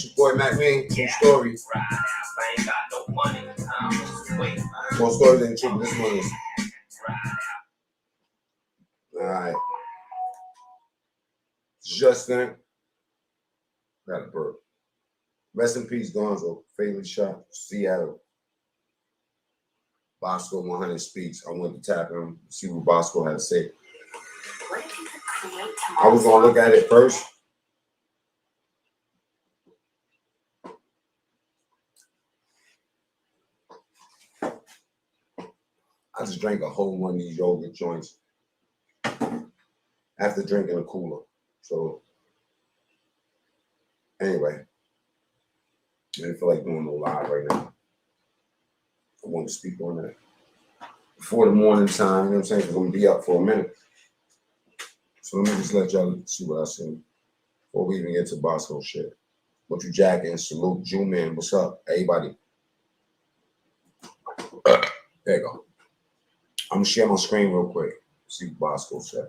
It's your boy macmeantruestory. More stories than truth. This one is. Alright. Justin. Got a burp. Rest in peace, Gonzoe. Fatally shot, Seattle. Boscoe100 speaks. I wanted to tap him, see what Bosco had to say. I was gonna look at it first. I just drank a whole one of these yogurt joints after drinking a cooler. So anyway, I didn't feel like doing no live right now. I want to speak on that before the morning time, you know what I'm saying? Because I'm going to be up for a minute. So let me just let y'all see what I see before we even get to Bosco shit. What you jacking? Salute, Jew Man. What's up, everybody? There you go. I'm going to share my screen real quick. See what Bosco said.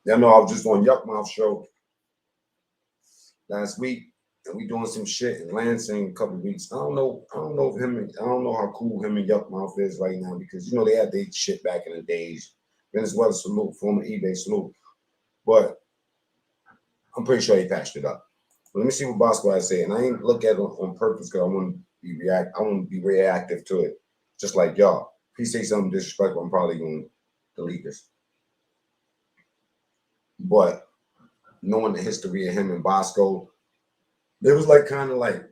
Y'all know I was just on Yuck Mouth show last week. And we doing some shit in Lansing a couple of weeks. I don't know how cool him and Yuck Mouth is right now because you know they had their shit back in the days. Venezuela salute, former eBay salute. But I'm pretty sure he patched it up. But let me see what Bosco has to say. And I ain't look at it on purpose because I want to be reactive to it. Just like y'all. If he say something disrespectful, I'm probably gonna delete this. But knowing the history of him and Bosco, it was like kind of like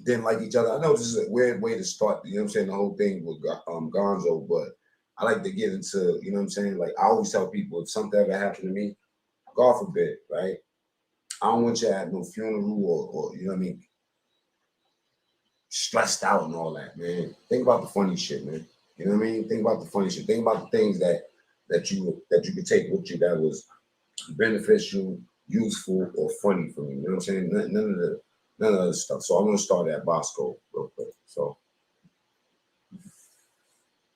didn't like each other. I know this is a weird way to start, you know what I'm saying, the whole thing with Gonzoe, but I like to get into, you know what I'm saying, like I always tell people if something ever happened to me, God forbid, right? I don't want you to have no funeral or you know what I mean, stressed out and all that, man. Think about the funny shit, man. You know what I mean? Think about the funny shit. Think about the things that you could take with you that was beneficial, useful, or funny for me. You know what I'm saying? None of the other stuff. So I'm gonna start at Bosco real quick. So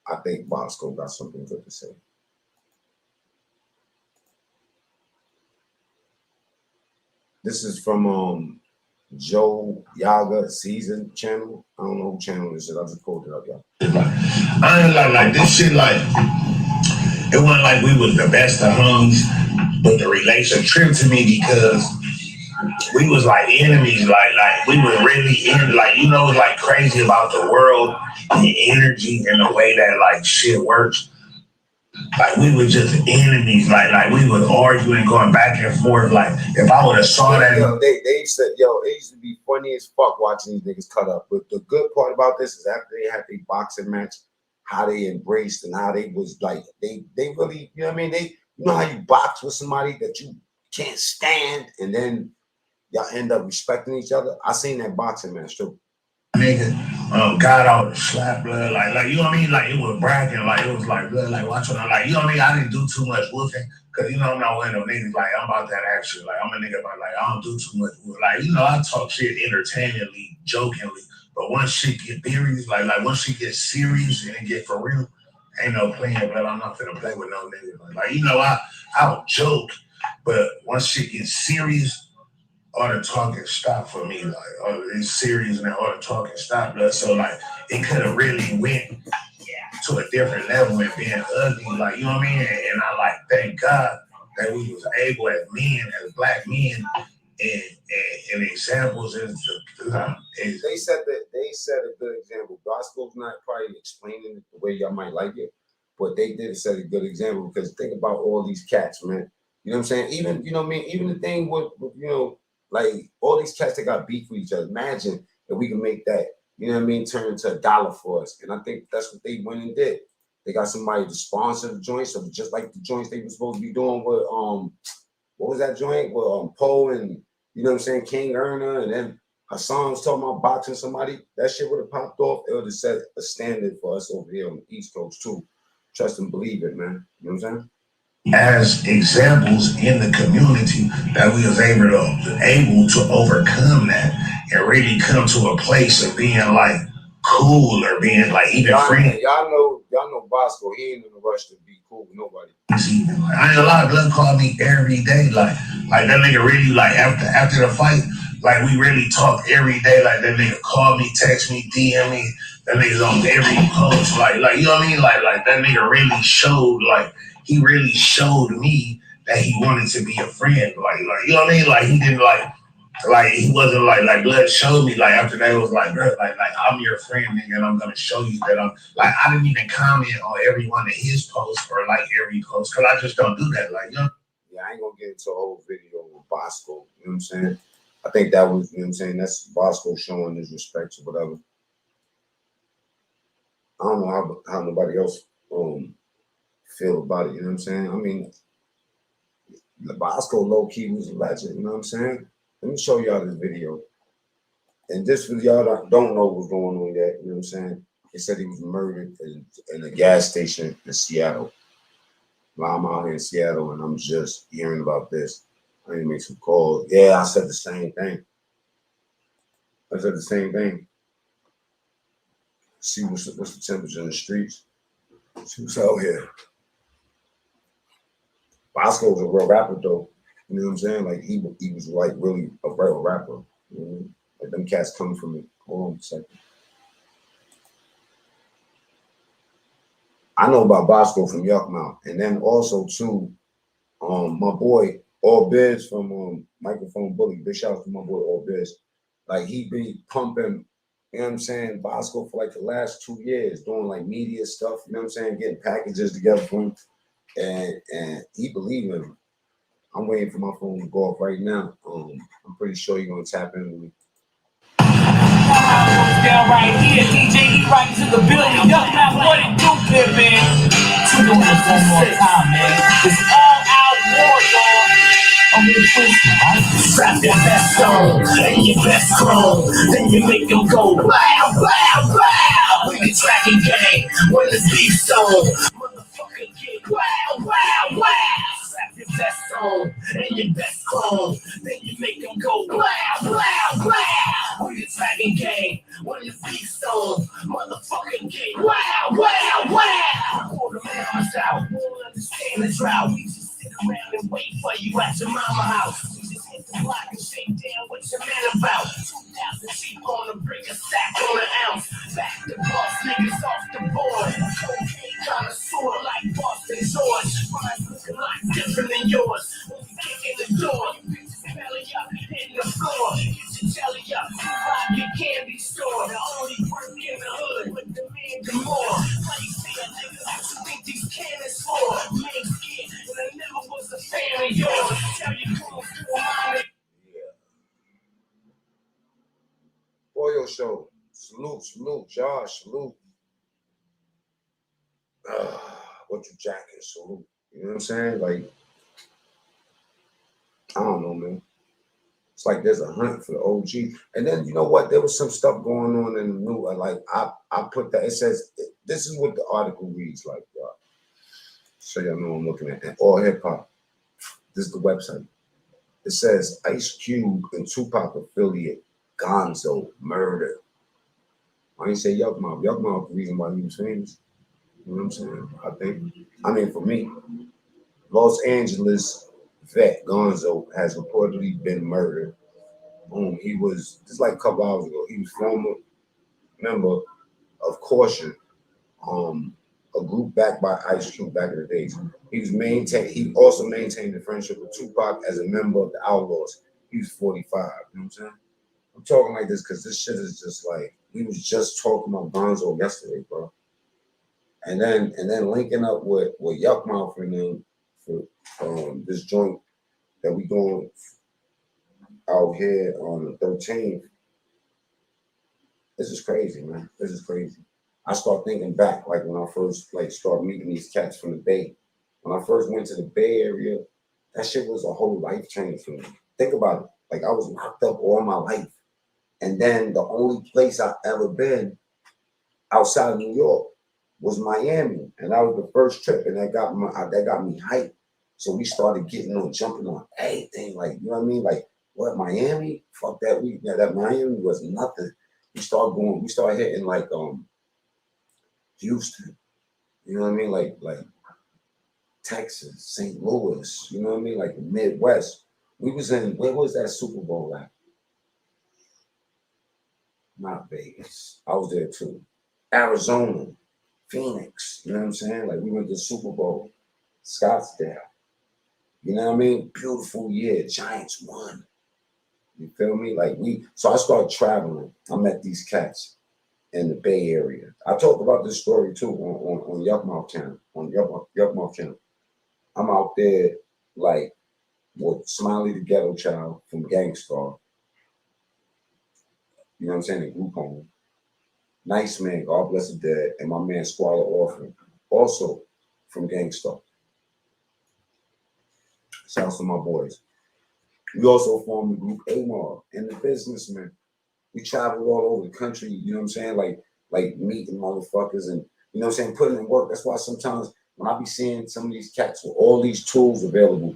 I think Bosco got something good to say. This is from Joe Yaga Season channel. I don't know who channel this is. I just pulled it up, y'all. I ain't like this shit. Like it wasn't like we was the best of homies, but the relation tripped to me because we was like enemies. Like we were really in. Like you know, like crazy about the world and the energy and the way that like shit works. Like we were just enemies. Like we was arguing, going back and forth. Like if I would have saw that, they said, yo, it used to be funny as fuck watching these niggas cut up. But the good part about this is after they had their boxing match, how they embraced and how they was like they really, you know what I mean? You know how you box with somebody that you can't stand, and then y'all end up respecting each other. I seen that boxing match too. Nigga, got out the slap blood, like you know what I mean? Like it was bragging, like it was like blood, like watching, like you know what I mean? I didn't do too much woofing, cause you know I'm not one of them niggas like I'm about that action. Like I'm a nigga about like I don't do too much. Like you know I talk shit entertainingly, jokingly, but once shit get serious, like once shit get serious and it get for real, ain't no playing. But I'm not finna play with no niggas. Like you know I'll joke, but once shit gets serious. All the talking stopped for me, like all it's serious and all the talking stopped. So like it could have really went to a different level and being ugly, like you know what I mean. And I like thank God that we was able as men, as black men, and examples is they said a good example. Gospel's not probably explaining it the way y'all might like it, but they did set a good example because think about all these cats, man. You know what I'm saying? Even you know what I mean. Even the thing with you know. Like all these cats that got beef with each other. Imagine if we can make that, you know what I mean, turn into $1 for us. And I think that's what they went and did. They got somebody to sponsor the joints, so just like the joints they were supposed to be doing with what was that joint with Poe and you know what I'm saying, King Erna, and then Hassan was talking about boxing somebody. That shit would have popped off. It would have set a standard for us over here on the East Coast too. Trust and believe it, man. You know what I'm saying? As examples in the community that we was able to overcome that and really come to a place of being like cool or being like even friendly. Y'all know y'all know Bosco. He ain't in a rush to be cool with nobody. See, I ain't a lot of blood call me every day. Like that nigga really like after the fight, like we really talk every day. Like that nigga call me, text me, DM me. That nigga's on every post. Like you know what I mean? Like that nigga really showed he really showed me that he wanted to be a friend. Like you know what I mean? Like he didn't like he wasn't like blood showed me like after that it was like bro like I'm your friend nigga and I'm gonna show you that I'm like I didn't even comment on every one of his posts or like every post because I just don't do that like you know. Yeah, I ain't gonna get into a whole video with Bosco. You know what I'm saying? I think that was, you know what I'm saying, that's Bosco showing his respect or whatever. I don't know how nobody else feel about it, you know what I'm saying? I mean, Bosco low-key was a legend, you know what I'm saying? Let me show y'all this video. And this for y'all that don't know what's going on yet, you know what I'm saying? They said he was murdered in a gas station in Seattle. Well, I'm out here in Seattle and I'm just hearing about this. I need to make some calls. Yeah, I said the same thing. See what's the temperature in the streets. See what's out here. Bosco's a real rapper though. You know what I'm saying? Like he was like really a real rapper. You know? Like them cats come from it. Hold on a second. I know about Bosco from Yuckmouth. And then also too, my boy All Biz from Microphone Bully. Big shout out to my boy All Biz. Like he be pumping, you know what I'm saying, Bosco for like the last 2 years, doing like media stuff, you know what I'm saying, getting packages together for him. And he believed in him. I'm waiting for my phone to go off right now. I'm pretty sure you're gonna tap in with me. Down right here, DJ, right to the building. Yuck, what it do, Pippin? Doing this one more time, man. It's all out war, y'all. I'm gonna twist it, right? Strap your best on and your best clothes. Then you make them go wow, wow, wow. We the tracking gang when it's beef song. Motherfucker get wow, wow, wow. Strap your best on and your best clothes. Then you make them go wow, wow, wow. We the tracking gang when it's beef song. Motherfucker get wow, wow, wow. Pull the mamas out, won't understand the drought. We just sit around and wait for you at your mama house. We just hit the block and shake down what your man about. 2,000 sheep on the brick, a sack on an ounce. Back the boss niggas off the board. Cocaine connoisseur like Boston George. Mine's looking like different than yours. When we kick in the door, you bitches belly up, hitting the floor. Get your jelly up, rob your candy store. The only work in the hood with the man the more. Place here, niggas, what you think these cannons for? You ain't scared, and I never was a fan of yours. Tell you come through mine. Oil show. Salute, Josh, salute. What you jacking, salute. You know what I'm saying? Like, I don't know, man. It's like there's a hunt for the OG. And then you know what? There was some stuff going on in the new. Like I put that. It says this is what the article reads like, y'all. So y'all know I'm looking at. And All Hip Hop. This is the website. It says Ice Cube and Tupac affiliate Gonzoe murder. I ain't say Yuckmouth. Yuckmouth the reason why he was famous. You know what I'm saying? I mean, for me, Los Angeles vet Gonzoe has reportedly been murdered. He was just like a couple hours ago. He was former member of Caution, a group backed by Ice Cube back in the days. He also maintained a friendship with Tupac as a member of the Outlaws. He was 45. You know what I'm saying? I'm talking like this because this shit is just like we was just talking about Gonzoe yesterday, bro. And then linking up with Yuckmouth and them for this joint that we going out here on the 13th. This is crazy, man. This is crazy. I start thinking back, like when I first start meeting these cats from the Bay. When I first went to the Bay Area, that shit was a whole life change for me. Think about it. Like I was locked up all my life. And then the only place I've ever been outside of New York was Miami. And that was the first trip. And that got me hyped. So we started jumping on everything. Like, you know what I mean? Like, what, Miami? Fuck that. That Miami was nothing. We started hitting like Houston. You know what I mean? Like Texas, St. Louis, you know what I mean? Like the Midwest. We was in, where was that Super Bowl at? Not Vegas. I was there too. Arizona, Phoenix, you know what I'm saying? Like we went to Super Bowl, Scottsdale. You know what I mean? Beautiful year. Giants won. You feel me? So I started traveling. I met these cats in the Bay Area. I talked about this story too on Yuckmouth Channel, on Yuckmouth Channel. I'm out there like with Smiley the Ghetto Child from Gangstar, you know what I'm saying, in group home. Nice Man, God bless the dead, and my man Squalor Orphan, also from Gangstar. Shouts to my boys. We also formed the group AMAR and the Businessmen. We traveled all over the country, you know what I'm saying? Like meeting motherfuckers and you know what I'm saying, putting in work. That's why sometimes when I be seeing some of these cats with all these tools available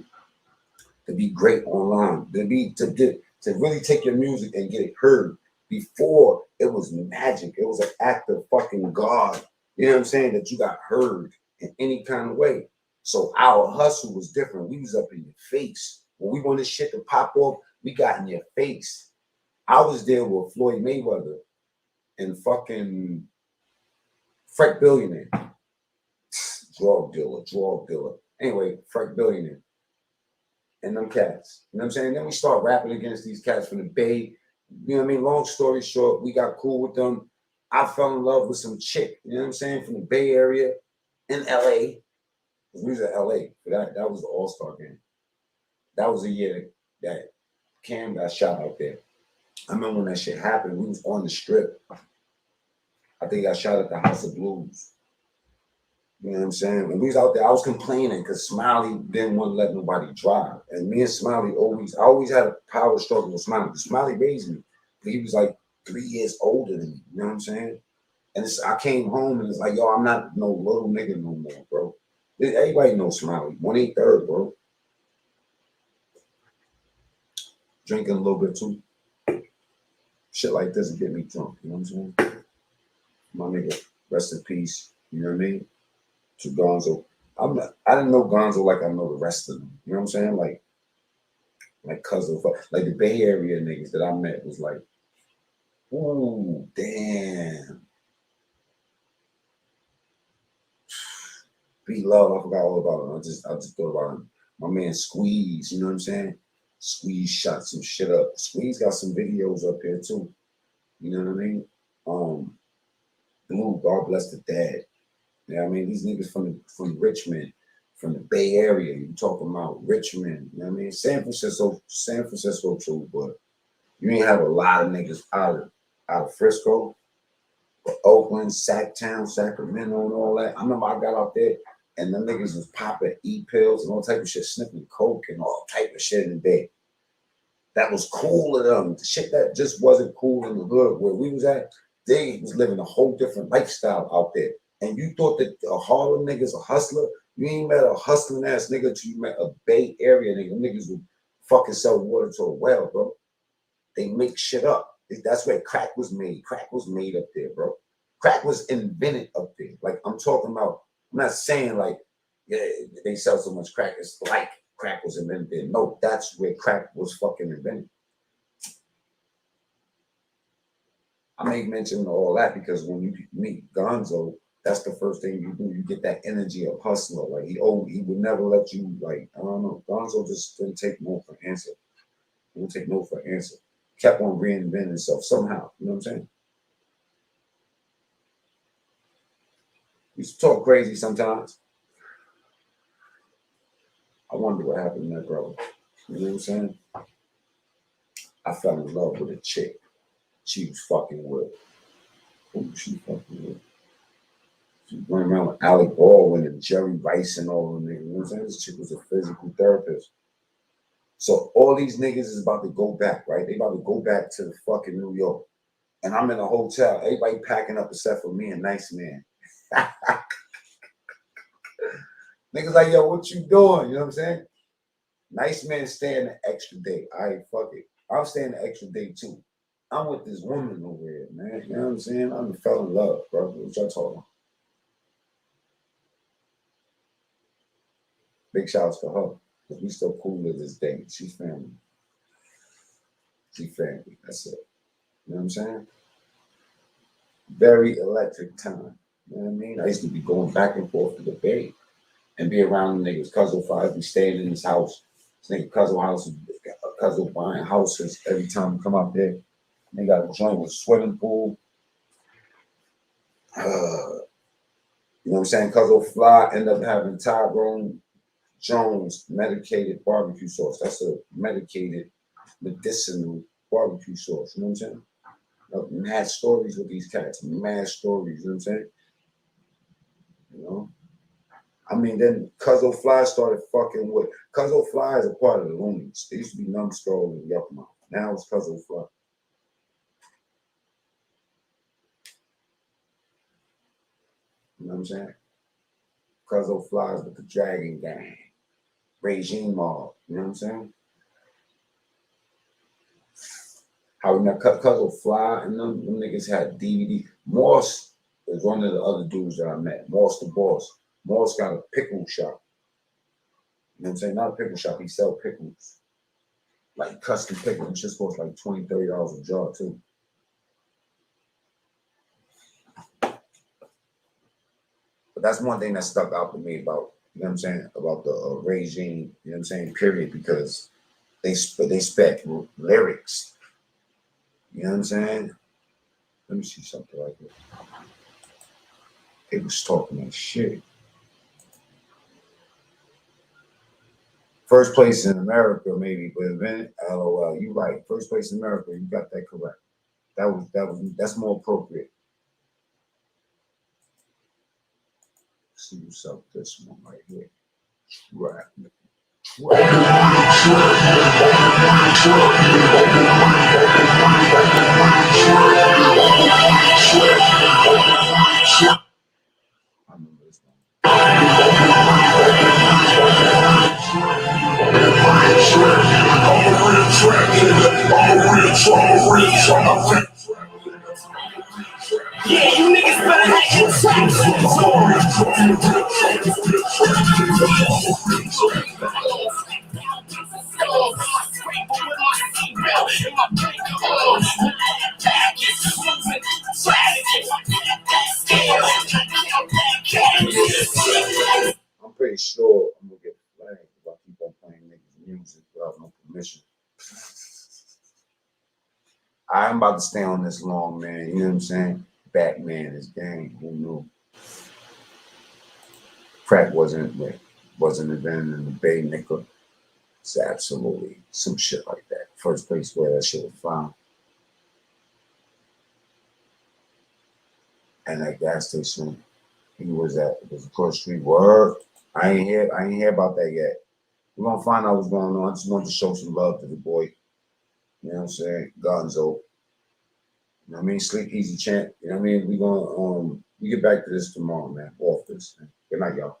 to be great online, to really take your music and get it heard. Before it was magic, it was an act of fucking God. You know what I'm saying? That you got heard in any kind of way. So our hustle was different. We was up in your face. When we wanted shit to pop off, we got in your face. I was there with Floyd Mayweather and fucking Frank Billionaire. Drug dealer. Anyway, Frank Billionaire. And them cats. You know what I'm saying? Then we start rapping against these cats from the Bay. You know what I mean? Long story short, we got cool with them. I fell in love with some chick, you know what I'm saying, from the Bay Area in LA. We was in LA for that. That was the All-Star game. That was the year that Cam got shot out there. I remember when that shit happened. We was on the strip. I think he got shot at the House of Blues. You know what I'm saying? When we was out there, I was complaining because Smiley didn't want to let nobody drive. And me and Smiley I always had a power struggle with Smiley. Smiley raised me. But he was like 3 years older than me. You know what I'm saying? And I came home and it's like, yo, I'm not no little nigga no more, bro. Everybody knows Smiley. 1/8, bro. Drinking a little bit too. Shit like this will get me drunk. You know what I'm saying? My nigga, rest in peace. You know what I mean? To Gonzoe. I didn't know Gonzoe like I know the rest of them. You know what I'm saying? Like cousin, like the Bay Area niggas that I met was like, ooh, damn. Be Love, I forgot all about him. I just thought about him. My man Squeeze, you know what I'm saying? Squeeze shot some shit up. Squeeze got some videos up here too. You know what I mean? Blue, God bless the dad. You know what I mean? These niggas from Richmond, from the Bay Area. You talking about Richmond, you know what I mean? San Francisco too, but you ain't have a lot of niggas out of Frisco, Oakland, Sacktown, Sacramento, and all that. I remember I got out there and them niggas was popping E-pills and all type of shit, sniffing coke and all type of shit in the day. That was cool of them. The shit that just wasn't cool in the hood where we was at, they was living a whole different lifestyle out there. And you thought that a Harlem nigga's a hustler? You ain't met a hustling ass nigga till you met a Bay Area nigga. Them niggas would fucking sell water to a well, bro. They make shit up. That's where crack was made. Crack was made up there, bro. Crack was invented up there. Like I'm talking about, I'm not saying like, yeah, they sell so much crack. It's like crack was invented there. No, that's where crack was fucking invented. I make mention of all that because when you meet Gonzoe, that's the first thing you do. You get that energy of hustler. Like he would never let you like, I don't know. Gonzoe just didn't take no for answer. He didn't take no for answer. Kept on reinventing himself somehow. You know what I'm saying? We used to talk crazy sometimes. I wonder what happened to that brother. You know what I'm saying? I fell in love with a chick. She was fucking with. Who was she fucking with? She went around with Alec Baldwin and Jerry Rice and all them niggas. You know what I'm saying? This chick was a physical therapist. So all these niggas is about to go back, right? They about to go back to the fucking New York. And I'm in a hotel. Everybody packing up except for me and Nice Man. Niggas like, yo, what you doing? You know what I'm saying? Nice Man staying an extra day. All right, fuck it. I'm staying an extra day too. I'm with this woman over here, man. You know what I'm saying? I fell in love, bro. What y'all talking about? Big shouts to her. Because we still cool to this day. She's family. She family. That's it. You know what I'm saying? Very electric time. You know what I mean? I used to be going back and forth to the Bay and be around the niggas. Gonzoe be staying in his house. This nigga Gonzoe buying houses every time we come out there. They got a joint with a swimming pool. You know what I'm saying? Gonzoe Fly end up having Tyrone Jones medicated barbecue sauce. That's a medicated medicinal barbecue sauce. You know what I'm saying? Mad stories with these cats. Mad stories. You know what I'm saying? You know? I mean, then Gonzoe Fly started fucking with. Gonzoe Fly is a part of the Loonies. They used to be Numbskull and Yuckmouth. Now it's Gonzoe Fly. You know what I'm saying? Gonzoe Flies with the Dragon Gang. Regime Mob. You know what I'm saying? How we met Gonzoe Fly and them niggas had DVD. Morse is one of the other dudes that I met. Morse the boss. Morse got a pickle shop. You know what I'm saying? Not a pickle shop. He sell pickles. Like custom pickles. It just costs like $20, $30 a jar too. But that's one thing that stuck out to me about, you know what I'm saying, about the regime, you know what I'm saying, period, because they spec lyrics. You know what I'm saying? Let me see something like this. They was talking that shit. First place in America, maybe, but event, LOL, you right. First place in America, you got that correct. That's more appropriate. See what's up with this one right here. Right. I remember this one. Yeah, you niggas better have your tracks. I'm pretty sure I'm gonna get flagged if I keep on playing niggas' music without no permission. I'm about to stay on this long, man. You know what I'm saying? Batman is gang. Who knew? Crack wasn't invented in the Bay, nigga. It's absolutely some shit like that. First place where that shit was found. And that gas station, it was across the street. Word. I ain't hear about that yet. We're gonna find out what's going on. I just wanted to show some love to the boy. You know what I'm saying? Gonzoe. You know what I mean? Sleep easy, champ. You know what I mean? We get back to this tomorrow, man. Off this. Man. Good night, y'all.